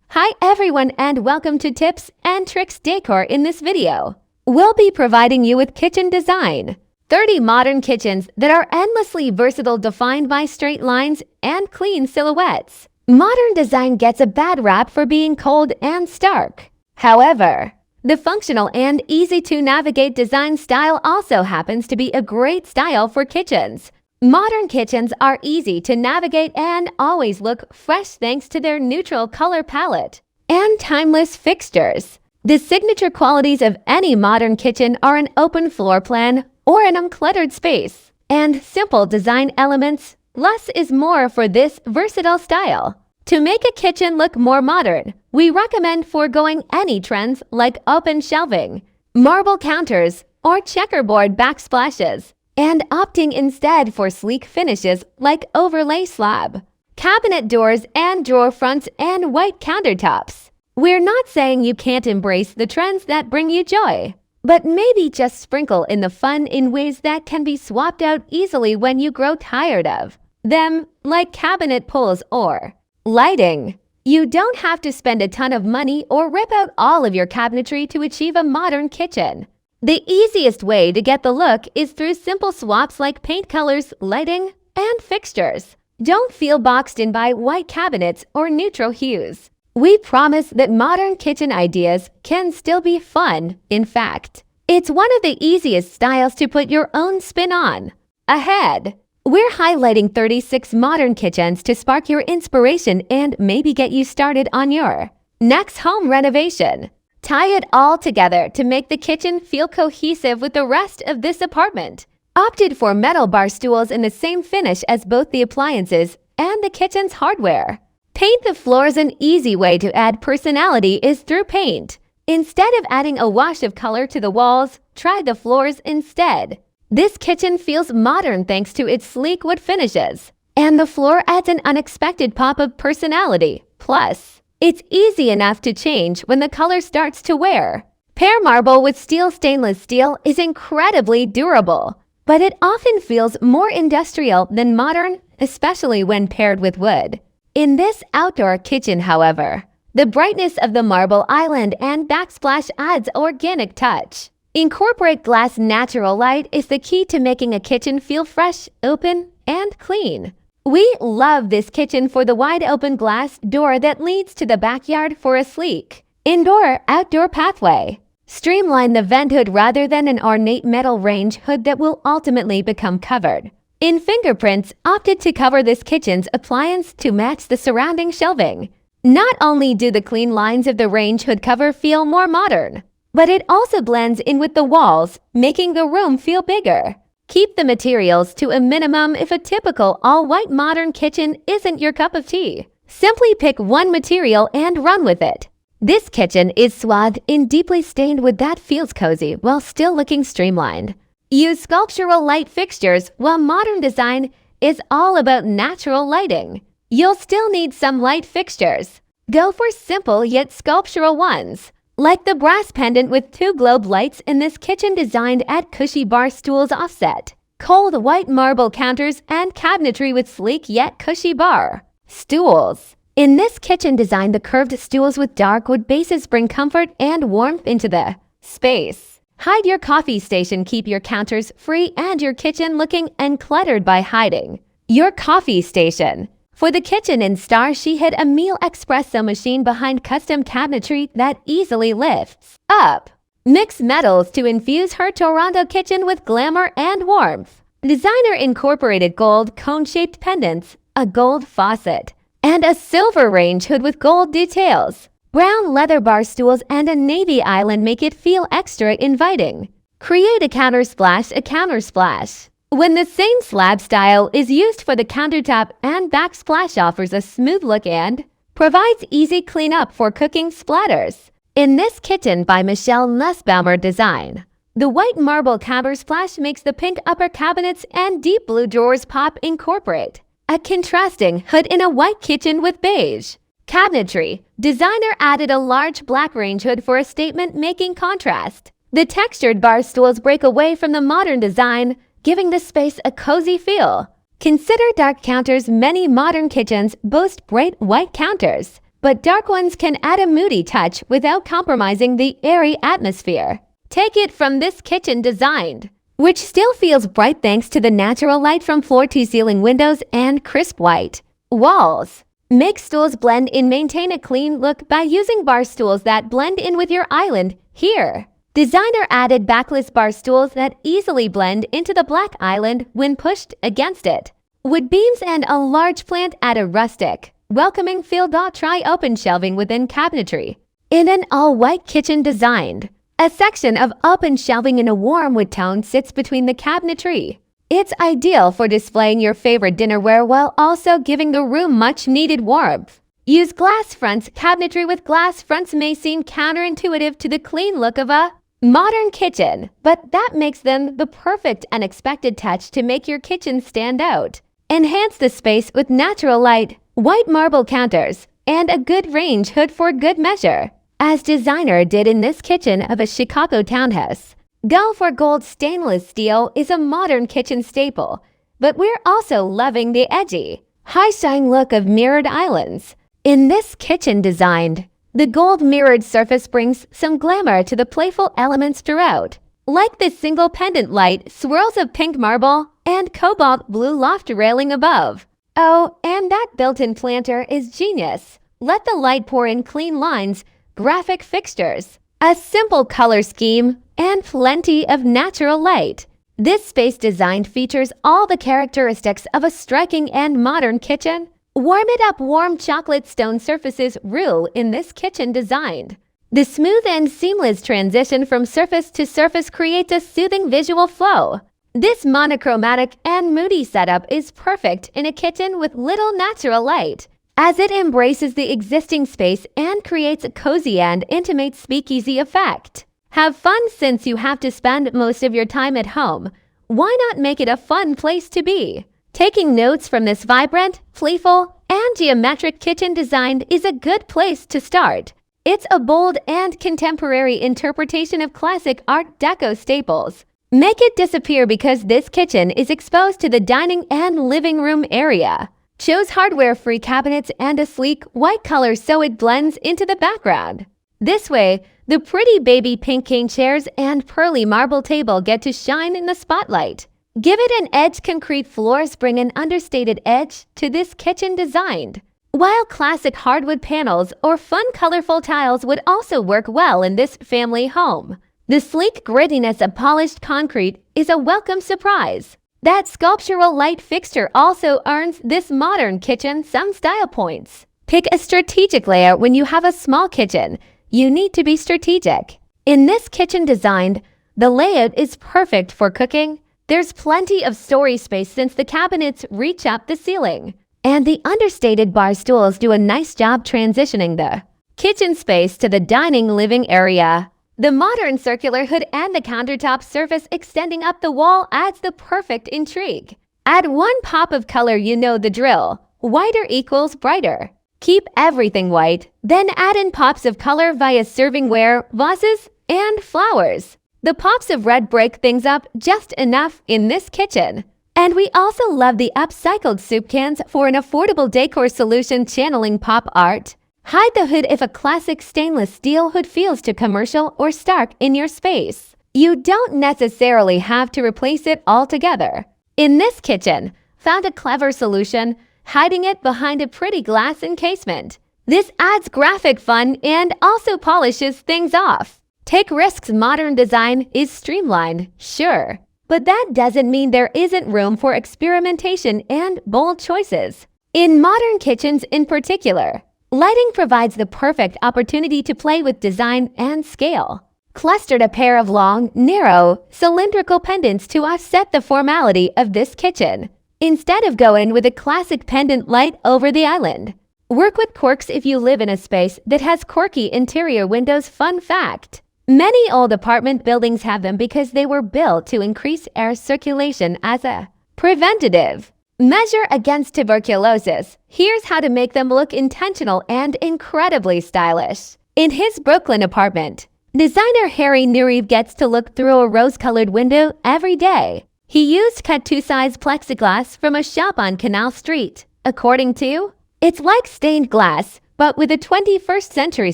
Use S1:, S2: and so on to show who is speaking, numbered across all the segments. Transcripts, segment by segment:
S1: Hi everyone and welcome to Tips and Tricks Decor. In this video, we'll be providing you with kitchen design. 30 modern kitchens that are endlessly versatile, defined by straight lines and clean silhouettes. Modern design gets a bad rap for being cold and stark. However, the functional and easy-to-navigate design style also happens to be a great style for kitchens. Modern kitchens are easy to navigate and always look fresh thanks to their neutral color palette and timeless fixtures. The signature qualities of any modern kitchen are an open floor plan or an uncluttered space and simple design elements. Less is more for this versatile style. To make a kitchen look more modern, we recommend foregoing any trends like open shelving, marble counters, or checkerboard backsplashes, and opting instead for sleek finishes like overlay slab, cabinet doors and drawer fronts, and white countertops. We're not saying you can't embrace the trends that bring you joy, but maybe just sprinkle in the fun in ways that can be swapped out easily when you grow tired of them, like cabinet pulls or lighting. You don't have to spend a ton of money or rip out all of your cabinetry to achieve a modern kitchen. The easiest way to get the look is through simple swaps like paint colors, lighting, and fixtures. Don't feel boxed in by white cabinets or neutral hues. We promise that modern kitchen ideas can still be fun. In fact, it's one of the easiest styles to put your own spin on. Ahead, we're highlighting 36 modern kitchens to spark your inspiration and maybe get you started on your next home renovation. Tie it all together to make the kitchen feel cohesive with the rest of this apartment. Opted for metal bar stools in the same finish as both the appliances and the kitchen's hardware. Paint the floors. An easy way to add personality is through paint. Instead of adding a wash of color to the walls, try the floors instead. This kitchen feels modern thanks to its sleek wood finishes, and the floor adds an unexpected pop of personality. Plus, it's easy enough to change when the color starts to wear. Pair marble with stainless steel is incredibly durable, but it often feels more industrial than modern, especially when paired with wood. In this outdoor kitchen, however, the brightness of the marble island and backsplash adds organic touch. Incorporate glass. Natural light is the key to making a kitchen feel fresh, open, and clean. We love this kitchen for the wide open glass door that leads to the backyard for a sleek indoor-outdoor pathway. Streamline the vent hood rather than an ornate metal range hood that will ultimately become covered in fingerprints. Opted to cover this kitchen's appliance to match the surrounding shelving. Not only do the clean lines of the range hood cover feel more modern, but it also blends in with the walls, making the room feel bigger. Keep the materials to a minimum if a typical all-white modern kitchen isn't your cup of tea. Simply pick one material and run with it. This kitchen is swathed in deeply stained wood that feels cozy while still looking streamlined. Use sculptural light fixtures while modern design is all about natural lighting. You'll still need some light fixtures. Go for simple yet sculptural ones, like the brass pendant with 2 globe lights in this kitchen, designed at cushy bar stools offset. Cold white marble counters and cabinetry with sleek yet cushy bar stools. In this kitchen design, the curved stools with dark wood bases bring comfort and warmth into the space. Hide your coffee station. Keep your counters free and your kitchen looking uncluttered by hiding your coffee station. For the kitchen in star, she hid a meal espresso machine behind custom cabinetry that easily lifts up. Mix metals to infuse her Toronto kitchen with glamour and warmth. Designer incorporated gold cone-shaped pendants, a gold faucet, and a silver range hood with gold details. Brown leather bar stools and a navy island make it feel extra inviting. Create a countersplash. When the same slab style is used for the countertop, and backsplash offers a smooth look and provides easy cleanup for cooking splatters. In this kitchen by Michelle Nussbaumer design, the white marble countersplash makes the pink upper cabinets and deep blue drawers pop. Incorporate a contrasting hood in a white kitchen with beige cabinetry. Designer added a large black range hood for a statement, making contrast. The textured bar stools break away from the modern design, giving the space a cozy feel. Consider dark counters. Many modern kitchens boast bright white counters, but dark ones can add a moody touch without compromising the airy atmosphere. Take it from this kitchen design, which still feels bright thanks to the natural light from floor-to-ceiling windows and crisp white walls. Make stools blend in. Maintain a clean look by using bar stools that blend in with your island. Here, designer added backless bar stools that easily blend into the black island when pushed against it. Wood beams and a large plant add a rustic, welcoming feel. Try open shelving within cabinetry. In an all-white kitchen designed, a section of open shelving in a warm wood tone sits between the cabinetry. It's ideal for displaying your favorite dinnerware while also giving the room much-needed warmth. Use glass fronts. Cabinetry with glass fronts may seem counterintuitive to the clean look of a modern kitchen, but that makes them the perfect unexpected touch to make your kitchen stand out. Enhance the space with natural light, white marble counters, and a good range hood for good measure, as designer did in this kitchen of a Chicago townhouse. Go for gold. Stainless steel is a modern kitchen staple, but we're also loving the edgy, high-shine look of mirrored islands. In this kitchen designed, the gold mirrored surface brings some glamour to the playful elements throughout, like this single pendant light, swirls of pink marble, and cobalt blue loft railing above. Oh, and that built-in planter is genius. Let the light pour in. Clean lines, graphic fixtures, a simple color scheme, and plenty of natural light. This space design features all the characteristics of a striking and modern kitchen. Warm it up. Warm chocolate stone surfaces rule in this kitchen designed. The smooth and seamless transition from surface to surface creates a soothing visual flow. This monochromatic and moody setup is perfect in a kitchen with little natural light, as it embraces the existing space and creates a cozy and intimate speakeasy effect. Have fun. Since you have to spend most of your time at home, why not make it a fun place to be? Taking notes from this vibrant, playful, and geometric kitchen design is a good place to start. It's a bold and contemporary interpretation of classic Art Deco staples. Make it disappear because this kitchen is exposed to the dining and living room area. Chose hardware-free cabinets and a sleek white color so it blends into the background. This way, the pretty baby pink cane chairs and pearly marble table get to shine in the spotlight. Give it an edge. Concrete floors bring an understated edge to this kitchen designed, while classic hardwood panels or fun colorful tiles would also work well in this family home. The sleek grittiness of polished concrete is a welcome surprise. That sculptural light fixture also earns this modern kitchen some style points. Pick a strategic layout. When you have a small kitchen, you need to be strategic. In this kitchen designed, the layout is perfect for cooking. There's plenty of storage space since the cabinets reach up the ceiling, and the understated bar stools do a nice job transitioning the kitchen space to the dining living area. The modern circular hood and the countertop surface extending up the wall adds the perfect intrigue. Add one pop of color. You know the drill. Whiter equals brighter. Keep everything white, then add in pops of color via servingware, vases, and flowers. The pops of red break things up just enough in this kitchen. And we also love the upcycled soup cans for an affordable decor solution channeling pop art. Hide the hood if a classic stainless steel hood feels too commercial or stark in your space. You don't necessarily have to replace it altogether. In this kitchen, found a clever solution, hiding it behind a pretty glass encasement. This adds graphic fun and also polishes things off. Take risks. Modern design is streamlined, sure, but that doesn't mean there isn't room for experimentation and bold choices. In modern kitchens in particular, lighting provides the perfect opportunity to play with design and scale. Clustered a pair of long, narrow, cylindrical pendants to offset the formality of this kitchen, instead of going with a classic pendant light over the island. Work with corks if you live in a space that has quirky interior windows. Fun fact: many old apartment buildings have them because they were built to increase air circulation as a preventative measure against tuberculosis. Here's how to make them look intentional and incredibly stylish. In his Brooklyn apartment, designer Harry Nuriv gets to look through a rose-colored window every day. He used cut-to-size plexiglass from a shop on Canal Street. According to, it's like stained glass, but with a 21st century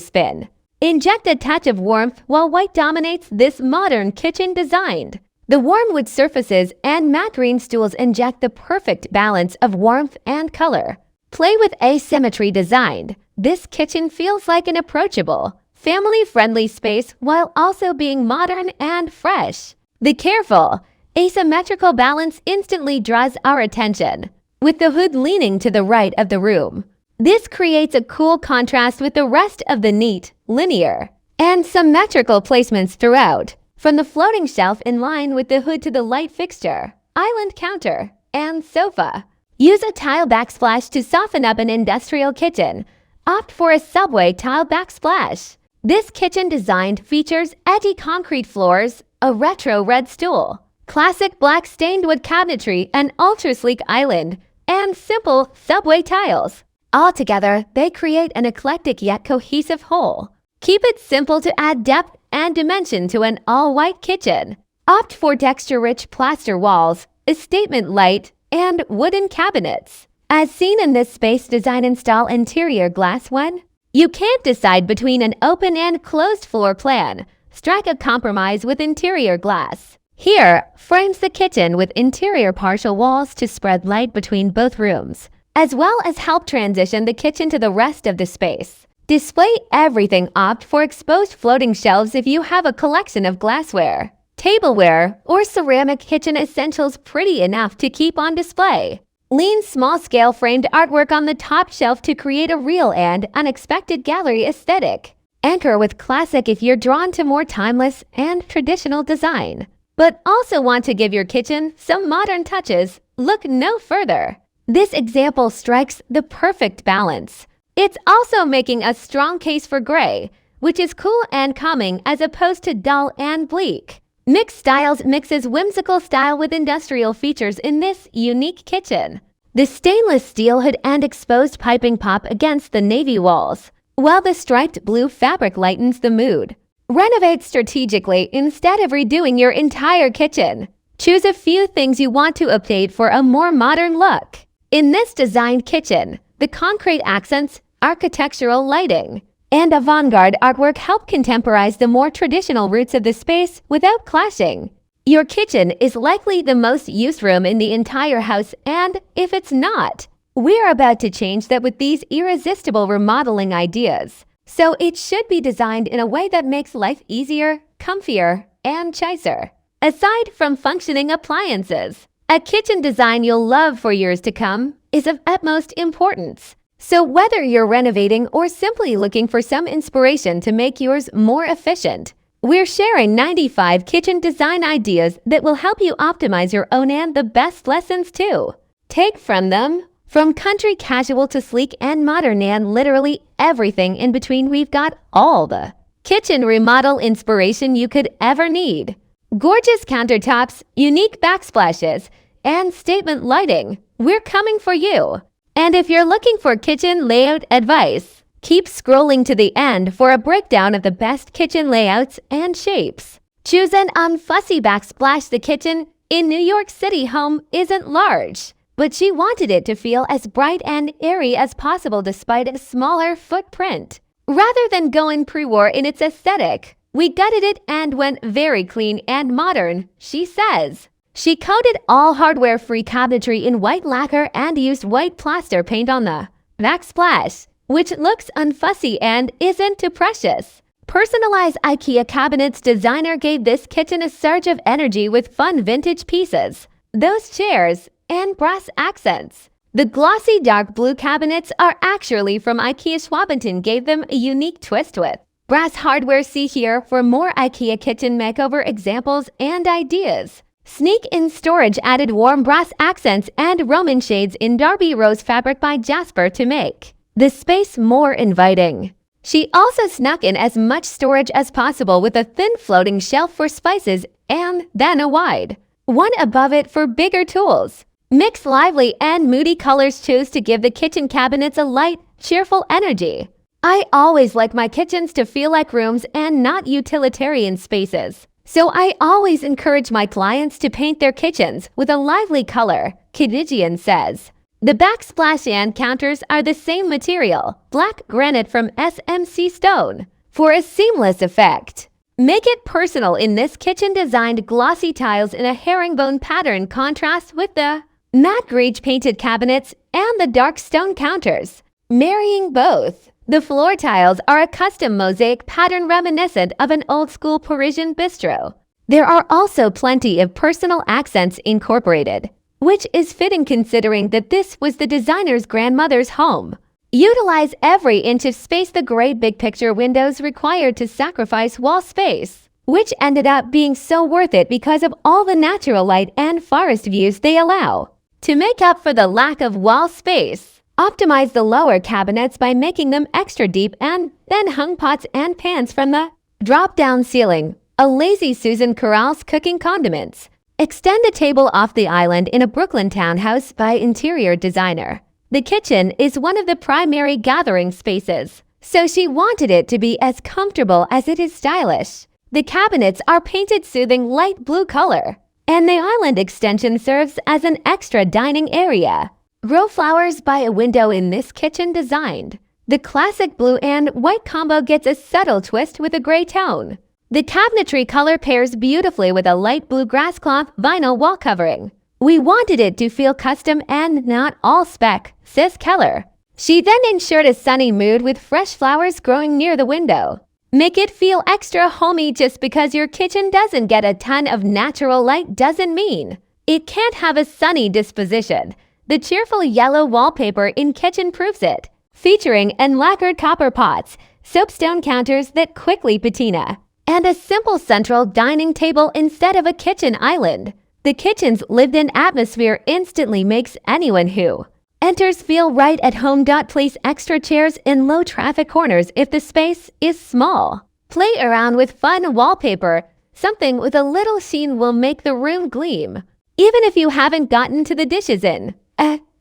S1: spin. Inject a touch of warmth while white dominates this modern kitchen design. The warm wood surfaces and matte green stools inject the perfect balance of warmth and color. Play with asymmetry design. This kitchen feels like an approachable, family-friendly space while also being modern and fresh. The careful, asymmetrical balance instantly draws our attention, with the hood leaning to the right of the room. This creates a cool contrast with the rest of the neat, linear, and symmetrical placements throughout, from the floating shelf in line with the hood to the light fixture, island counter, and sofa. Use a tile backsplash to soften up an industrial kitchen. Opt for a subway tile backsplash. This kitchen design features edgy concrete floors, a retro red stool, classic black stained wood cabinetry, an ultra-sleek island, and simple subway tiles. Altogether, they create an eclectic yet cohesive whole. Keep it simple to add depth and dimension to an all-white kitchen. Opt for texture-rich plaster walls, a statement light, and wooden cabinets. As seen in this space design, install interior glass one. You can't decide between an open and closed floor plan. Strike a compromise with interior glass. Here, frames the kitchen with interior partial walls to spread light between both rooms, as well as help transition the kitchen to the rest of the space. Display everything. Opt for exposed floating shelves if you have a collection of glassware, tableware, or ceramic kitchen essentials pretty enough to keep on display. Lean small-scale framed artwork on the top shelf to create a real and unexpected gallery aesthetic. Anchor with classic if you're drawn to more timeless and traditional design, but also want to give your kitchen some modern touches. Look no further. This example strikes the perfect balance. It's also making a strong case for gray, which is cool and calming as opposed to dull and bleak. Mixed styles mixes whimsical style with industrial features in this unique kitchen. The stainless steel hood and exposed piping pop against the navy walls, while the striped blue fabric lightens the mood. Renovate strategically instead of redoing your entire kitchen. Choose a few things you want to update for a more modern look. In this designed kitchen, the concrete accents, architectural lighting, and avant-garde artwork help contemporize the more traditional roots of the space without clashing. Your kitchen is likely the most used room in the entire house, and if it's not, we're about to change that with these irresistible remodeling ideas. So it should be designed in a way that makes life easier, comfier, and chicer. Aside from functioning appliances, a kitchen design you'll love for years to come is of utmost importance. So whether you're renovating or simply looking for some inspiration to make yours more efficient, we're sharing 95 kitchen design ideas that will help you optimize your own and the best lessons too. Take from them. From country casual to sleek and modern and literally everything in between, we've got all the kitchen remodel inspiration you could ever need. Gorgeous countertops, unique backsplashes, and statement lighting. We're coming for you. And if you're looking for kitchen layout advice, keep scrolling to the end for a breakdown of the best kitchen layouts and shapes. Choose an unfussy backsplash. The kitchen in New York City home isn't large, but she wanted it to feel as bright and airy as possible despite a smaller footprint. Rather than going pre-war in its aesthetic, we gutted it and went very clean and modern, she says. She coated all hardware-free cabinetry in white lacquer and used white plaster paint on the backsplash, which looks unfussy and isn't too precious. Personalized IKEA cabinets. Designer gave this kitchen a surge of energy with fun vintage pieces, those chairs, and brass accents. The glossy dark blue cabinets are actually from IKEA. Schwabenton gave them a unique twist with brass hardware. See here for more IKEA kitchen makeover examples and ideas. Sneak in storage added warm brass accents and Roman shades in Derby rose fabric by Jasper to make the space more inviting. She also snuck in as much storage as possible with a thin floating shelf for spices and then a wide one above it for bigger tools. Mix lively and moody colors. Choose to give the kitchen cabinets a light, cheerful energy. I always like my kitchens to feel like rooms and not utilitarian spaces, So I always encourage my clients to paint their kitchens with a lively color, Kadigian says. The backsplash and counters are the same material, black granite from SMC stone, for a seamless effect. Make it personal in this kitchen-designed glossy tiles in a herringbone pattern contrast with the matte greige painted cabinets and the dark stone counters, marrying both. The floor tiles are a custom mosaic pattern reminiscent of an old-school Parisian bistro. There are also plenty of personal accents incorporated, which is fitting considering that this was the designer's grandmother's home. Utilize every inch of space. The great big picture windows required to sacrifice wall space, which ended up being so worth it because of all the natural light and forest views they allow. To make up for the lack of wall space, optimize the lower cabinets by making them extra deep and then hung pots and pans from the drop-down ceiling. A lazy Susan corrals cooking condiments. Extend a table off the island in a Brooklyn townhouse by interior designer. The kitchen is one of the primary gathering spaces, so she wanted it to be as comfortable as it is stylish. The cabinets are painted soothing light blue color, and the island extension serves as an extra dining area. Grow flowers by a window in this kitchen designed. The classic blue and white combo gets a subtle twist with a gray tone. The cabinetry color pairs beautifully with a light blue grass cloth vinyl wall covering. We wanted it to feel custom and not all spec, says Keller. She then ensured a sunny mood with fresh flowers growing near the window. Make it feel extra homey. Just because your kitchen doesn't get a ton of natural light doesn't mean it can't have a sunny disposition. The cheerful yellow wallpaper in kitchen proves it, featuring lacquered copper pots, soapstone counters that quickly patina, and a simple central dining table instead of a kitchen island. The kitchen's lived-in atmosphere instantly makes anyone who enters feel right at home. Place extra chairs in low-traffic corners if the space is small. Play around with fun wallpaper. Something with a little sheen will make the room gleam, even if you haven't gotten to the dishes in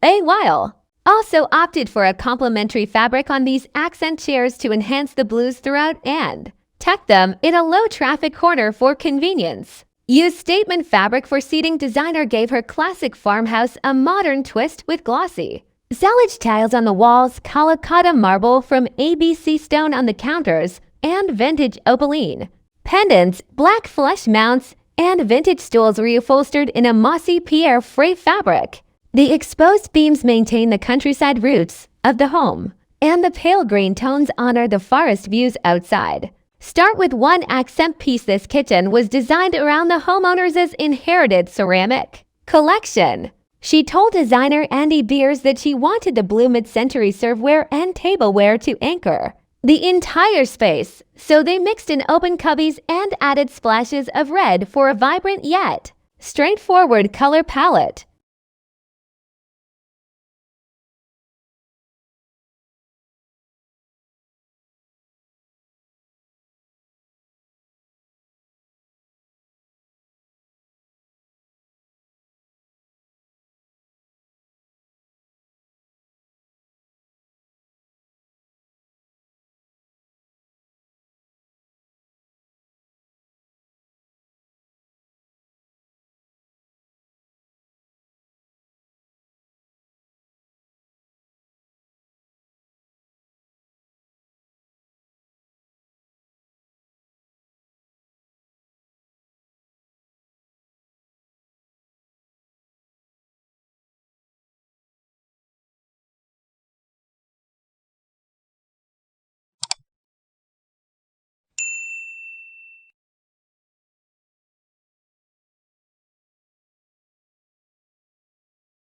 S1: a while. Also opted for a complementary fabric on these accent chairs to enhance the blues throughout and tuck them in a low-traffic corner for convenience. Use statement fabric for seating. Designer gave her classic farmhouse a modern twist with glossy Zellage tiles on the walls, Calacatta marble from ABC stone on the counters, and vintage opaline. Pendants, black flush mounts, and vintage stools reupholstered in a mossy Pierre Fray fabric. The exposed beams maintain the countryside roots of the home, and the pale green tones honor the forest views outside. Start with one accent piece. This kitchen was designed around the homeowner's inherited ceramic collection. She told designer Andy Beers that she wanted the blue mid-century serveware and tableware to anchor the entire space, so they mixed in open cubbies and added splashes of red for a vibrant yet straightforward color palette.